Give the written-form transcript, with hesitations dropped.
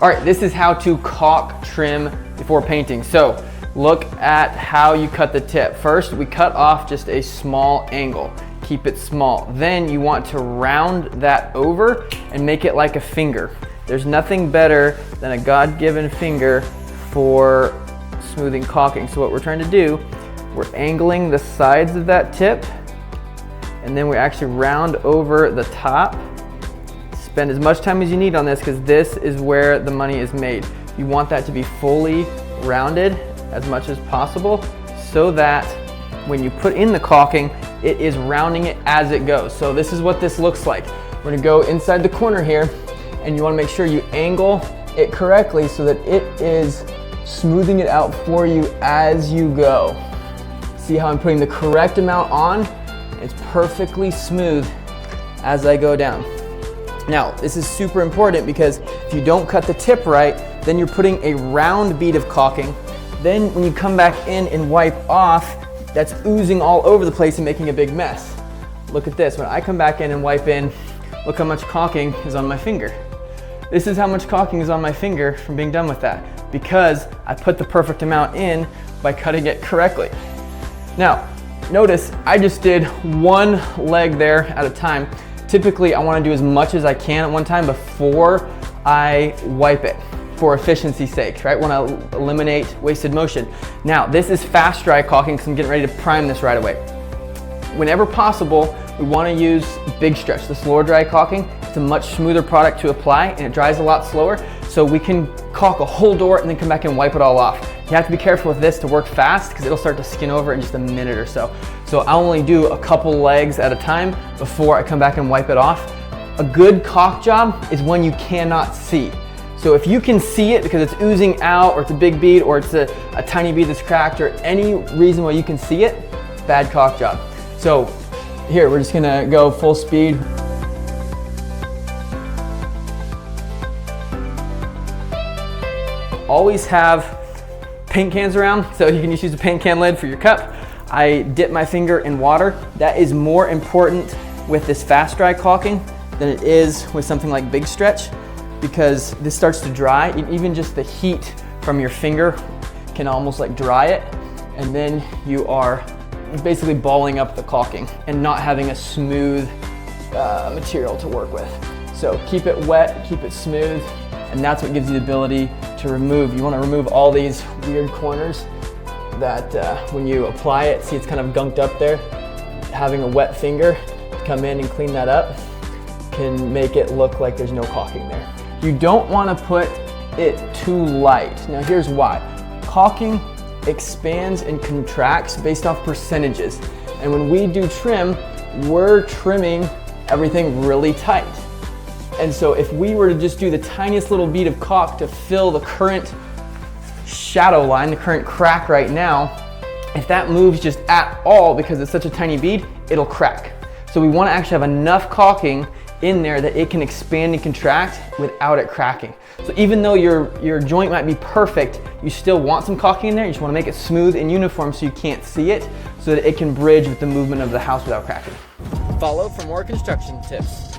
All right, this is how to caulk trim before painting. So look at how you cut the tip. First, we cut off just a small angle. Keep it small. Then you want to round that over and make it like a finger. There's nothing better than a God-given finger for smoothing caulking. So what we're trying to do, we're angling the sides of that tip, and then we actually round over the top. Spend as much time as you need on this because this is where the money is made. You want that to be fully rounded as much as possible so that when you put in the caulking, it is rounding it as it goes. So this is what this looks like. We're gonna go inside the corner here, and you wanna make sure you angle it correctly so that it is smoothing it out for you as you go. See how I'm putting the correct amount on? It's perfectly smooth as I go down. Now, this is super important because if you don't cut the tip right, then you're putting a round bead of caulking. Then when you come back in and wipe off, that's oozing all over the place and making a big mess. Look at this, when I come back in and wipe in, look how much caulking is on my finger. This is how much caulking is on my finger from being done with that, because I put the perfect amount in by cutting it correctly. Now, notice I just did one leg there at a time. Typically, I want to do as much as I can at one time before I wipe it for efficiency's sake, right? Want to eliminate wasted motion. Now, this is fast dry caulking because I'm getting ready to prime this right away. Whenever possible, we want to use big stretch. The slower dry caulking, it's a much smoother product to apply and it dries a lot slower, so we can caulk a whole door and then come back and wipe it all off. You have to be careful with this to work fast because it'll start to skin over in just a minute or so. So I only do a couple legs at a time before I come back and wipe it off. A good caulk job is when you cannot see. So if you can see it because it's oozing out, or it's a big bead, or it's a tiny bead that's cracked, or any reason why you can see it, bad caulk job. So here, we're just gonna go full speed. Always have paint cans around, so you can just use a paint can lid for your cup. I dip my finger in water. That is more important with this fast dry caulking than it is with something like big stretch, because this starts to dry. Even just the heat from your finger can almost like dry it, and then you are basically balling up the caulking and not having a smooth material to work with. So keep it wet, keep it smooth, and that's what gives you the ability to remove. You want to remove all these weird corners that when you apply it, see it's kind of gunked up there. Having a wet finger come in and clean that up can make it look like there's no caulking there. You don't want to put it too light. Now here's why. Caulking expands and contracts based off percentages. And when we do trim, we're trimming everything really tight. And so if we were to just do the tiniest little bead of caulk to fill the current shadow line, the current crack right now, if that moves just at all because it's such a tiny bead, it'll crack. So we want to actually have enough caulking in there that it can expand and contract without it cracking. So even though your joint might be perfect, you still want some caulking in there. You just want to make it smooth and uniform so you can't see it, so that it can bridge with the movement of the house without cracking. Follow for more construction tips.